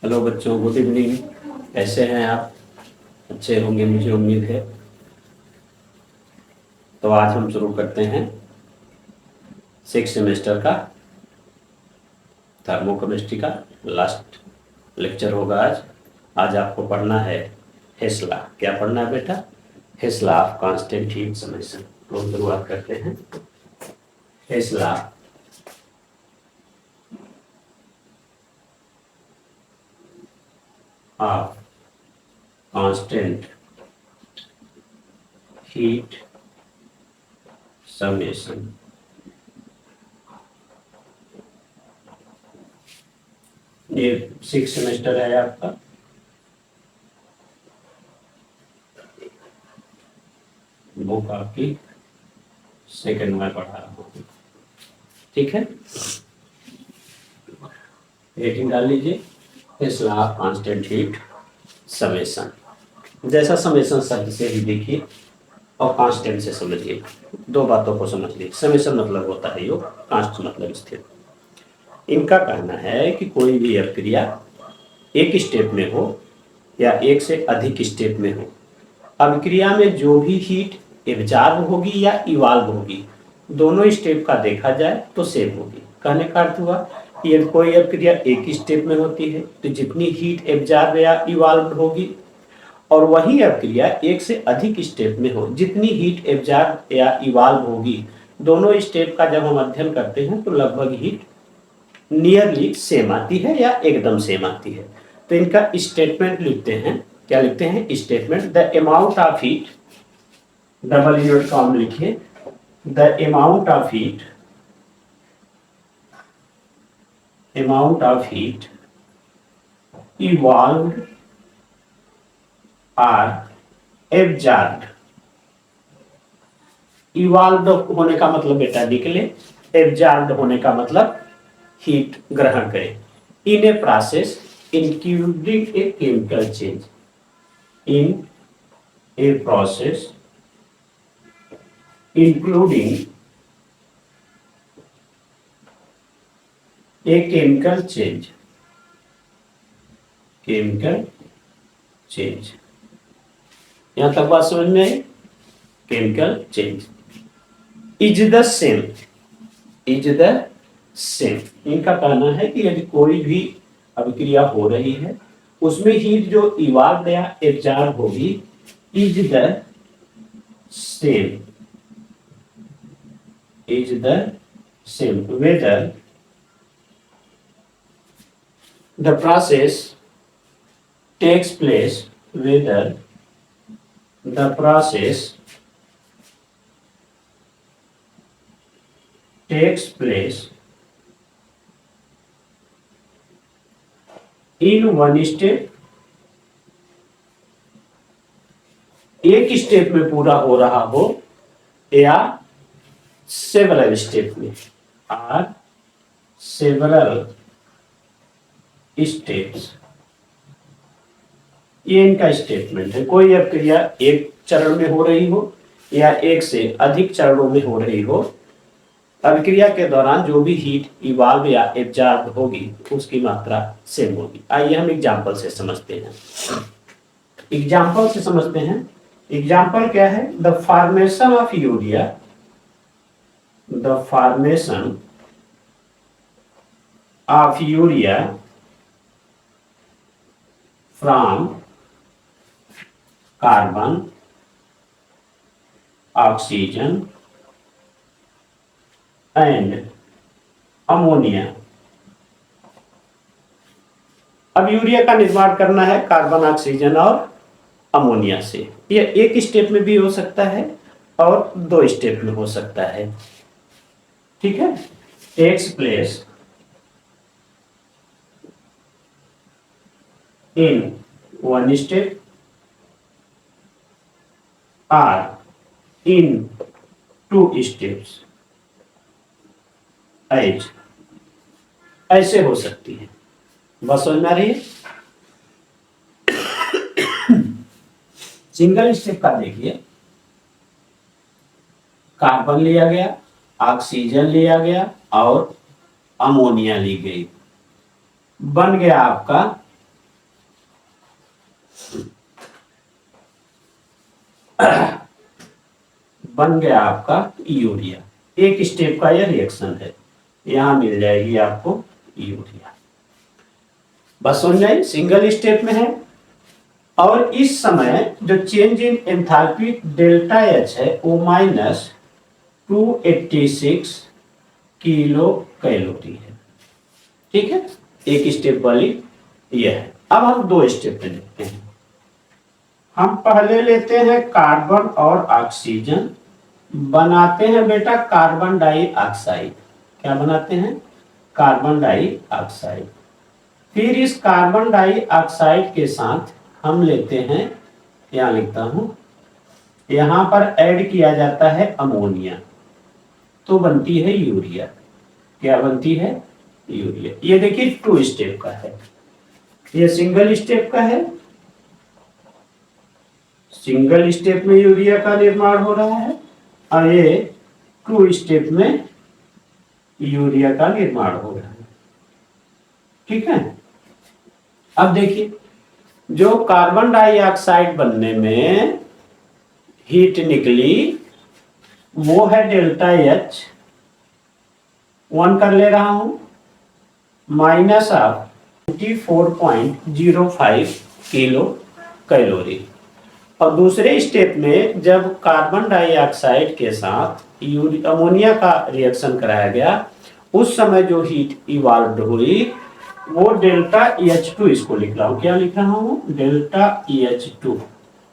Hello बच्चों, good evening. कैसे हैं आप? अच्छे होंगे मुझे उम्मीद है। तो आज हम शुरू करते हैं 6 सेमेस्टर का थर्मोकेमिस्ट्री का लास्ट लेक्चर होगा आज। आज आपको पढ़ना है हेस लॉ। क्या पढ़ना है बेटा? Hess law of constant heat summation. तो शुरुआत करते हैं। Hess law of constant heat summation. ये 6 सेमेस्टर है आपका। बुक आपकी सेकंड में पढ़ा रहा हूँ, ठीक है। रेटिंग डाल लीजिए। Hess law of constant heat summation. जैसा समेशन शब्द से ही देखिए और कांस्टेंट से समझिए। दो बातों को समझ लीजिए। समेशन मतलब होता है योग, कांस्ट मतलब स्थिर। इनका कहना है कि कोई भी अभिक्रिया एक स्टेप में हो या एक से अधिक स्टेप में हो, अभिक्रिया में जो भी हीट एब्जॉर्ब होगी या इवाल्व होगी, दोनों स्टेप का देखा जाए तो सेम होगी। कहने का अर्थ हुआ कि यदि कोई अभिक्रिया एक स्टेप में होती है तो जितनी हीट एब्जॉर्ब या इवाल्व होगी, और वही अभिक्रिया एक से अधिक स्टेप में हो, जितनी हीट एब्जॉर्ब या इवाल्व होगी, दोनों स्टेप का जब हम अध्ययन करते हैं तो लगभग हीट नियरली सेम आती है या एकदम सेम आती है। तो इनका स्टेटमेंट लिखते हैं। क्या लिखते हैं? Statement. The amount of heat, double unit form लिखिए। The amount of heat evolved or absorbed. Evolved होने का मतलब बेटा निकले, एब्जॉर्ब्ड होने का मतलब हीट ग्रहण करे। In a process including a chemical change. In a process including a chemical change. Chemical change, यहां तक बात समझ में आई? Chemical change is the same. Is the same. इनका कहना है कि यदि कोई भी अभिक्रिया हो रही है, उसमें हीट जो इवाल्व या एब्जॉर्ब होगी, is the same. Is the same whether the process takes place, whether the process takes place in one step, एक स्टेप में पूरा हो रहा हो, या सेवरल स्टेप में, और सेवरल स्टेप्स। ये इनका स्टेटमेंट है। कोई अभिक्रिया एक चरण में हो रही हो या एक से अधिक चरणों में हो रही हो, अभिक्रिया के दौरान जो भी हीट इवाल्व या एब्जॉर्ब होगी उसकी मात्रा सेम होगी। आइए हम एग्जांपल से समझते हैं। एग्जांपल क्या है? The formation of urea. The formation of urea from carbon, oxygen and ammonia. अब यूरिया का निर्माण करना है कार्बन, ऑक्सीजन और अमोनिया से। यह एक स्टेप में भी हो सकता है और दो स्टेप में हो सकता है, ठीक है। Takes place in one step or in two steps, ऐसे हो सकती है। बस समझ में आ रही है? सिंगल स्टेप का देखिए, कार्बन लिया गया, ऑक्सीजन लिया गया और अमोनिया ली गई, बन गया आपका बन गया आपका यूरिया। एक स्टेप का यह रिएक्शन है, यहां मिल जाएगी आपको यूरिया। बस समझ जाए, सिंगल स्टेप में है। और इस समय जो change in enthalpy delta H है वो -286 किलो कैलोरी है। ठीक है, एक स्टेप वाली यह है। अब हम दो स्टेप में देखते हैं। हम पहले लेते हैं कार्बन और ऑक्सीजन, बनाते हैं बेटा कार्बन डाइऑक्साइड। क्या बनाते हैं? Carbon dioxide. फिर इस कार्बन डाइऑक्साइड के साथ हम लेते हैं, यहां लिखता हूं, यहां पर ऐड किया जाता है अमोनिया, तो बनती है यूरिया। क्या बनती है? यूरिया। ये देखिए 2 स्टेप का है, ये सिंगल स्टेप का है। सिंगल स्टेप में यूरिया का निर्माण हो रहा है और ये 2 स्टेप में यूरिया का निर्माण हो रहा है। ठीक है। अब देखिए, जो कार्बन डाइऑक्साइड बनने में हीट निकली वो है डेल्टा एच, 1 कर ले रहा हूं, -24.05 किलो कैलोरी। और दूसरे स्टेप में जब कार्बन डाइऑक्साइड के साथ अमोनिया का रिएक्शन कराया गया, उस समय जो हीट इवॉल्व हुई वो डेल्टा EH2, इसको लिख रहा हूं, क्या लिख रहा हूं? Delta EH2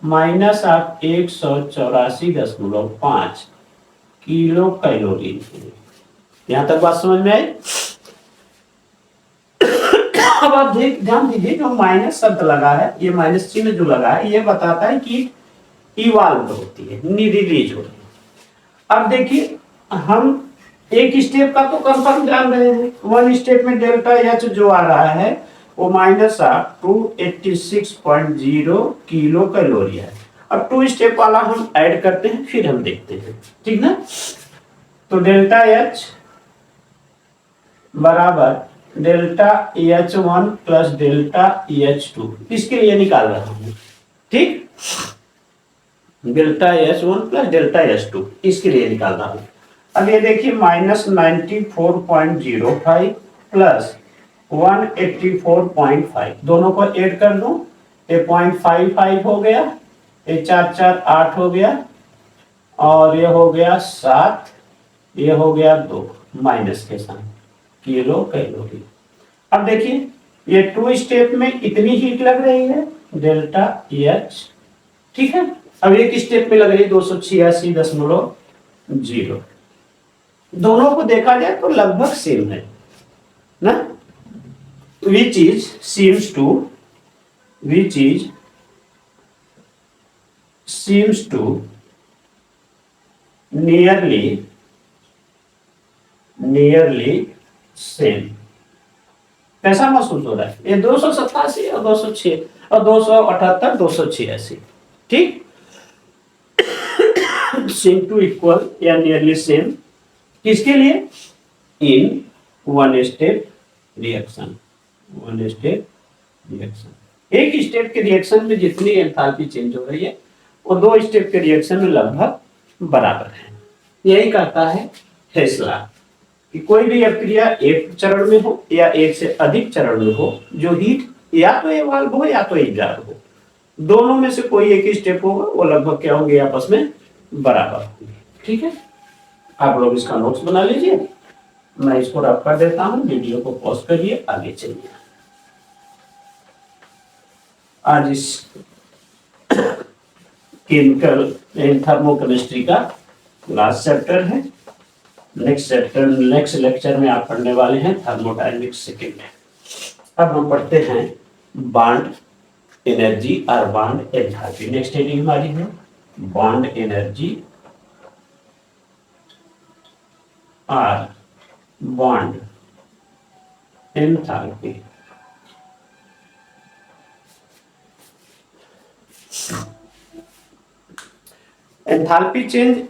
-184.5 kilo calorie. यहां तक बात समझ में आई? अब आप ध्यान दीजिए, जो माइनस शब्द लगा है, ये माइनस चिन्ह जो लगा है, ये बताता है कि इवॉल्व होती है, रिलीज होती है। अब देखिए, हम एक स्टेप का तो कंफर्म जान रहे हैं। 1 स्टेप में डेल्टा एच जो आ रहा है वो -286.0 किलो कैलोरी है। अब 2 स्टेप वाला हम ऐड करते हैं, फिर हम देखते हैं। ठीक ना? तो डेल्टा एच बराबर delta EH1 plus delta EH2, इसके लिए निकाल रहा हूं। ठीक, delta EH1 plus delta EH2 इसके लिए निकाल रहा हूं। अब ये देखिए -94.05 प्लस 184.5, दोनों को ऐड कर दूं, ये 0.55 हो गया, ये 4 4 8 हो गया, और ये हो गया 7, ये हो गया 2 माइनस के साथ किलो कैलोरी। अब देखिए, ये 2 स्टेप में इतनी हीट लग रही है डेल्टा EH। ठीक है। अब एक स्टेप में लग रही है 286.0। दोनों को देखा जाए तो लगभग सेम है ना, which is seems to nearly same। कैसा महसूस हो रहा है? ये 287 और 206 और 278 286। ठीक, सेम टू इक्वल या नियरली सेम, किसके लिए? इन 1 स्टेप रिएक्शन। 1 स्टेप रिएक्शन, एक स्टेप के रिएक्शन में जितनी एंथैल्पी चेंज हो रही है वो 2 स्टेप के रिएक्शन में लगभग बराबर है। यही कहता है हेसला कि कोई भी अभिक्रिया एक चरण में हो या एक से अधिक चरण में हो, जो हीट या तो इवॉल्व हो या तो एग्जॉर्ब हो, दोनों में से कोई एक ही स्टेप होगा, वो लगभग क्या होंगे? आपस में बराबर होंगे। ठीक है, आप लोग इसका नोट्स बना लीजिए, मैं इसको रब कर देता हूं, वीडियो को पॉज करिए, आगे चलिए। आज इस केमिकल थर्मोकेमिस्ट्री का लास्ट चैप्टर है। नेक्स्ट लेक्चर में आप पढ़ने वाले हैं थर्मोडायनेमिक्स सेकेंड। अब हम पढ़ते हैं बॉन्ड एनर्जी और बॉन्ड एंथैल्पी। नेक्स्ट हेडिंग हमारी है बॉन्ड एनर्जी और bond enthalpy. Enthalpy change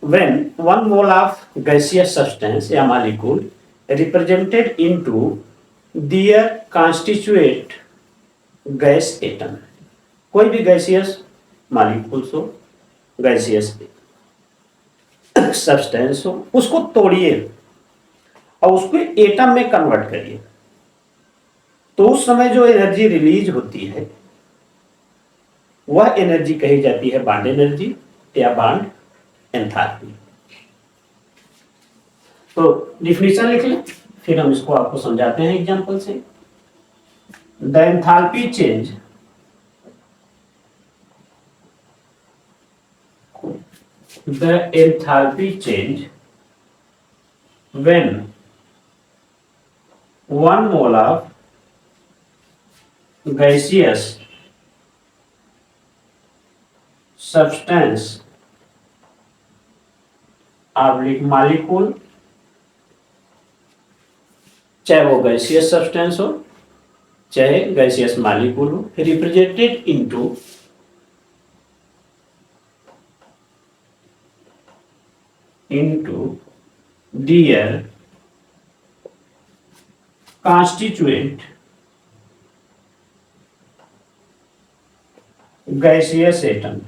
when 1 mole of gaseous substance या molecule represented into their constituent gas atom। कोई भी गैसियस मॉलिक्यूल्स हो, गैसियस सब्सटेंस हो, उसको तोड़िए और उसको एटम में कन्वर्ट करिए, तो उस समय जो एनर्जी रिलीज होती है वह एनर्जी कही जाती है बॉन्ड एनर्जी या बॉन्ड एंथैल्पी। तो डिफिनीशन लिख लें, फिर हम इसको आपको समझाते हैं एग्जांपल से। The enthalpy change when 1 mole of gaseous substance molecule, चाहे वो गैसियस सब्सटेंस हो चाहे गैसियस मॉलिक्यूल हो, represented into their constituent gaseous atom।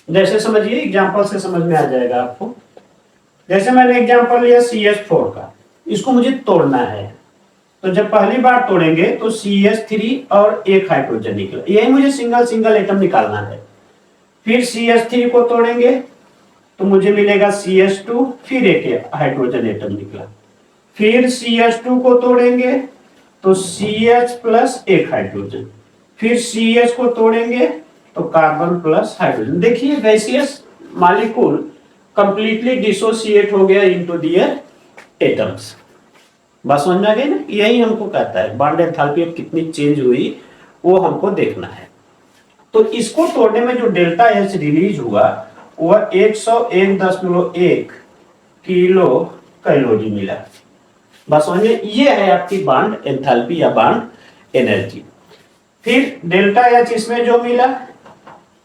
जैसे समझिए, एग्जांपल से समझ में आ जाएगा आपको। जैसे मैंने एग्जांपल लिया CH4 का, इसको मुझे तोड़ना है, तो जब पहली बार तोड़ेंगे तो CH3 और एक हाइड्रोजन निकला, यही मुझे सिंगल सिंगल एटम निकालना है। फिर CH3 को तोड़ेंगे तो मुझे मिलेगा CH2, फिर एक हाइड्रोजन एटम निकला। फिर CH2 को तोड़ेंगे तो CH प्लस एक हाइड्रोजन, फिर CH को तोड़ेंगे तो कार्बन प्लस हाइड्रोजन। देखिए गैसियस मॉलिक्यूल कंप्लीटली डिसोसिएट हो गया इनटू देयर एटम्स। बात समझ में आ गई ना? यही हमको कहता है बॉन्ड एंथैल्पी अब कितनी चेंज हुई वो हमको देखना है। तो इसको तोड़ने में जो डेल्टा एच रिलीज हुआ वह 101.1 किलो कैलोरी मिला। बस समझ में, ये है आपकी बॉन्ड एंथैल्पी या बॉन्ड एनर्जी। फिर डेल्टा एच इसमें जो मिला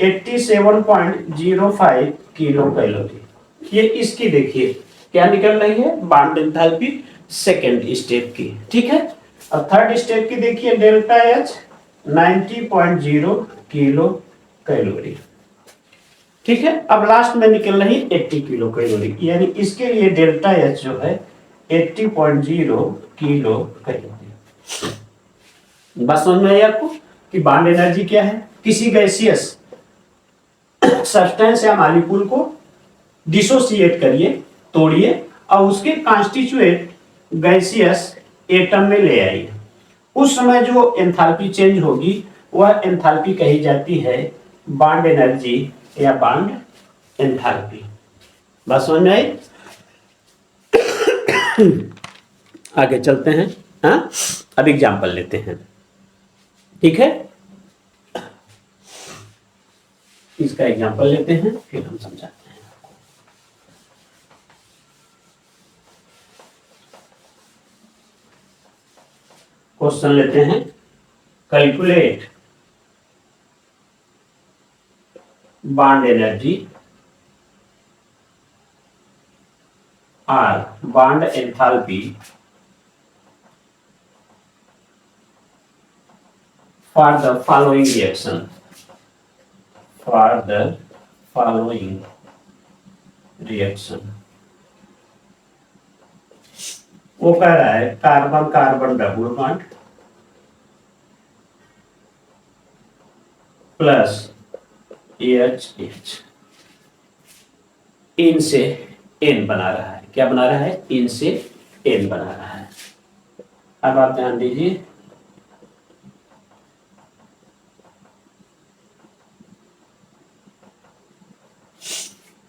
87.05 किलो कैलोरी। ये इसकी देखिए क्या निकल रही है, बॉन्ड एंथैल्पी सेकेंड स्टेप की, ठीक है। और थर्ड स्टेप की देखिए डेल्टा एच 90.0 किलो कैलोरी, ठीक है। अब लास्ट में निकल रही 80 किलो कैलोरी, यानी इसके लिए डेल्टा एच जो है 80.0 किलो कैलोरी। बात समझ में आई आपको कि बॉन्ड एनर्जी क्या है? किसी गैसियस सब्सटेंस या मॉलिक्यूल को डिसोसिएट करिए, तोड़िए और उसके कॉन्स्टिट्यूएंट गैसियस एटम में ले आइए। उस समय जो एंथैल्पी चेंज होगी वह एंथैल्पी कही जाती है बॉन्ड एनर्जी या बॉन्ड एंथैल्पी। बात समझ में आई? आगे चलते हैं। हाँ, अब एग्जाम्पल लेते हैं, ठीक है। इसका एग्जाम्पल लेते हैं फिर हम समझाते हैं। क्वेश्चन लेते हैं, कैलकुलेट बॉन्ड एनर्जी और bond enthalpy for the following reaction. For the following reaction वो कह रहा है carbon carbon double bond plus H इन से एन बना रहा है। क्या बना रहा है? इन से एन बना रहा है। अब आप ध्यान दीजिए,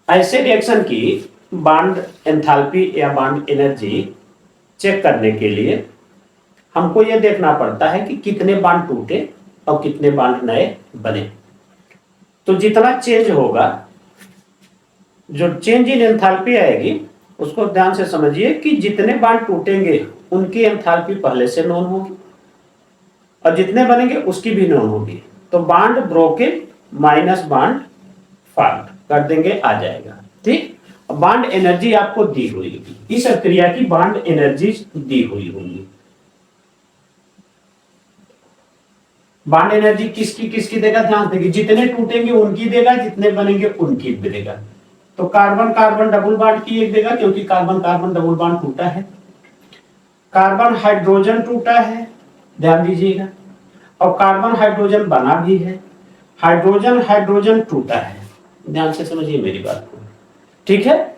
ऐसे रिएक्शन की बॉन्ड एंथैल्पी या बॉन्ड एनर्जी चेक करने के लिए हमको यह देखना पड़ता है कि कितने बॉन्ड टूटे और कितने बॉन्ड नए बने। तो जितना चेंज होगा, जो चेंज इन एंथैल्पी आएगी उसको ध्यान से समझिए कि जितने बॉन्ड टूटेंगे उनकी एंथैल्पी पहले से नोन होगी और जितने बनेंगे उसकी भी नोन होगी। तो bond broken minus bond formed कर देंगे, आ जाएगा, ठीक। बॉन्ड एनर्जी आपको दी हुई होगी, इस क्रिया की बॉन्ड एनर्जी दी हुई होगी। बॉन्ड एनर्जी किसकी किसकी देगा, ध्यान देगी, जितने टूटेंगे उनकी देगा, जितने बनेंगे उनकी भी देगा। तो कार्बन कार्बन डबल बॉन्ड की एक देगा, क्योंकि कार्बन कार्बन डबल बॉन्ड टूटा है। कार्बन हाइड्रोजन टूटा है, ध्यान दीजिएगा, और कार्बन हाइड्रोजन बना भी है। हाइड्रोजन हाइड्रोजन टूटा है, ध्यान से समझिए मेरी बात को, ठीक है।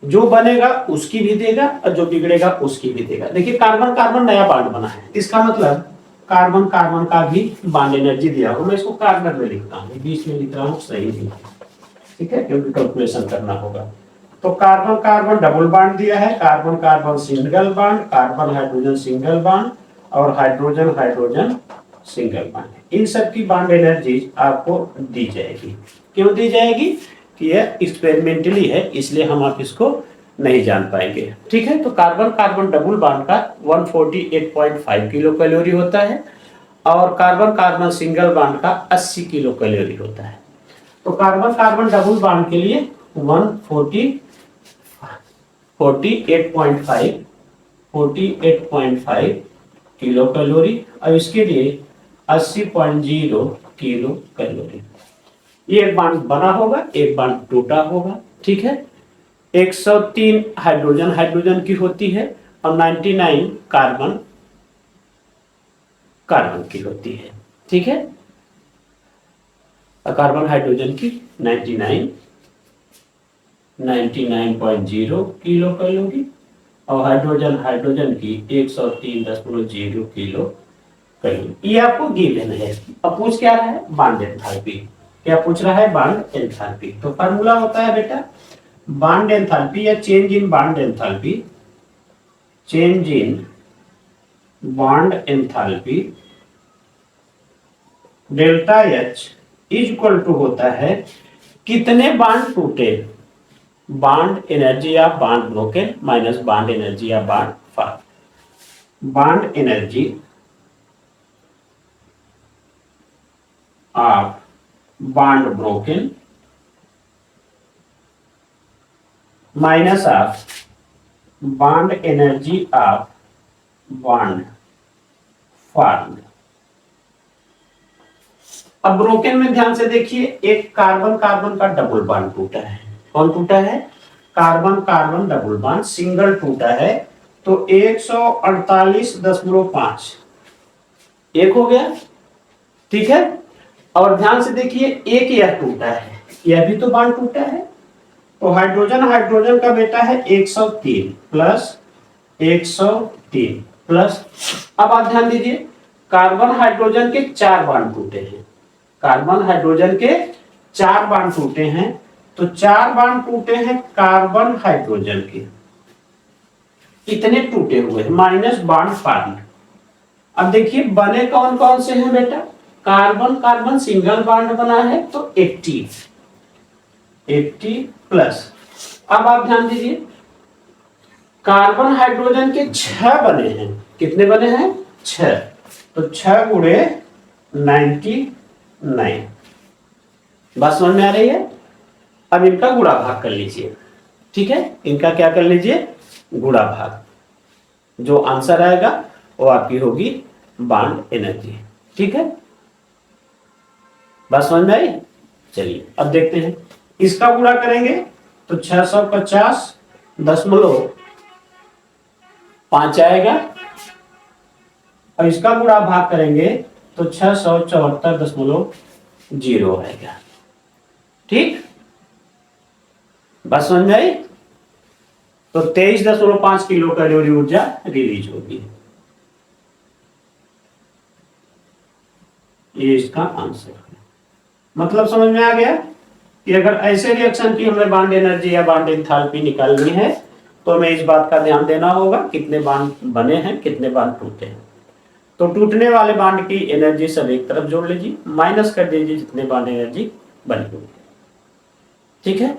जो बनेगा उसकी भी देगा और जो बिगड़ेगा उसकी भी देगा। देखिए कार्बन कार्बन नया बॉन्ड बना है, इसका मतलब कार्बन कार्बन का भी बॉन्ड एनर्जी दिया होगा। मैं इसको कार्बन में लिखता हूँ, बीच में लिख रहा हूँ सही नहीं, ठीक है, क्योंकि कैलकुलेशन करना होगा। तो कार्बन कार्बन डबल बॉन्ड दिया है, carbon carbon single bond, carbon hydrogen single bond, और हाइड्रोजन हाइड्रोजन सिंगल बॉन्ड। इन सब की बॉन्ड एनर्जी आपको दी जाएगी। क्यों दी जाएगी कि यह एक्सपेरिमेंटली है, इसलिए हम आप इसको नहीं जान पाएंगे, ठीक है। तो कार्बन कार्बन डबल बॉन्ड का 148.5 किलो कैलोरी होता है, और कार्बन कार्बन सिंगल बॉन्ड का 80 किलो कैलोरी होता है। तो कार्बन कार्बन डबल बॉन्ड के लिए 48.5 किलो कैलोरी, और इसके लिए 80.0 किलो कैलोरी। ये एक बॉन्ड बना होगा, एक बॉन्ड टूटा होगा, ठीक है। 103 हाइड्रोजन हाइड्रोजन की होती है, और 99 कार्बन कार्बन की होती है, ठीक है। कार्बन हाइड्रोजन की 99.0 किलो कैलोरी, और हाइड्रोजन हाइड्रोजन की 103.0 किलो कैलोरी। ये आपको गिवन है। अब पूछ क्या रहा है, बॉन्ड एंथैल्पी। क्या पूछ रहा है, बॉन्ड एंथैल्पी। तो फार्मूला होता है बेटा बॉन्ड एंथैल्पी या change in bond enthalpy, change in bond enthalpy delta H is equal to होता है कितने बॉन्ड टूटे, बॉन्ड एनर्जी या bond broken minus bond energy या bond form. Bond energy of bond broken minus of bond energy of bond form. अब broken में ध्यान से देखिए, एक कार्बन कार्बन का डबल बॉन्ड टूटा है। कौन टूटा है, carbon carbon double bond single टूटा है, तो 148.5 एक हो गया, ठीक है। और ध्यान से देखिए एक यह टूटा है, यह भी तो बॉन्ड टूटा है, तो हाइड्रोजन हाइड्रोजन का बेटा है 103 प्लस 103 प्लस। अब आप ध्यान दीजिए कार्बन हाइड्रोजन के 4 बॉन्ड टूटे हैं, कार्बन हाइड्रोजन के 4 बॉन्ड टूटे हैं, तो 4 बॉन्ड टूटे हैं कार्बन हाइड्रोजन के, इतने टूटे हुए हैं माइनस बॉन्ड फॉर्म। अब देखिए बने कौन कौन से हैं बेटा, कार्बन कार्बन सिंगल बॉन्ड बना है तो 80 प्लस। अब आप ध्यान दीजिए कार्बन हाइड्रोजन के 6 बने हैं, कितने बने हैं 6, तो 6 गुणे 99। बात समझ में आ रही है। अब इनका गुणा भाग कर लीजिए, ठीक है, इनका क्या कर लीजिए गुणा भाग, जो आंसर आएगा वो आपकी होगी बॉन्ड एनर्जी, ठीक है। बात समझ में आई। चलिए अब देखते हैं, इसका गुणा करेंगे तो 650.5 आएगा, और इसका गुणा भाग करेंगे तो 674.0 आएगा, ठीक। बात समझ में आई। तो 23.5 किलो कैलोरी ऊर्जा रिलीज होगी, ये इसका आंसर है। मतलब समझ में आ गया कि अगर ऐसे रिएक्शन की हमें बॉन्ड एनर्जी या बॉन्ड एंथैल्पी निकालनी है तो हमें इस बात का ध्यान देना होगा कितने बॉन्ड बने हैं, कितने बॉन्ड टूटे हैं। तो टूटने वाले बॉन्ड की एनर्जी सब एक तरफ जोड़ लीजिए, माइनस कर दीजिए जितने बॉन्ड एनर्जी बनी हुई, ठीक है,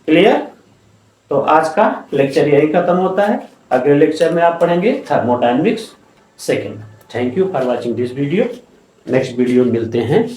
क्लियर। तो आज का लेक्चर यही खत्म होता है। अगले लेक्चर में आप पढ़ेंगे thermodynamics second. Thank you for watching this video. Next video मिलते हैं।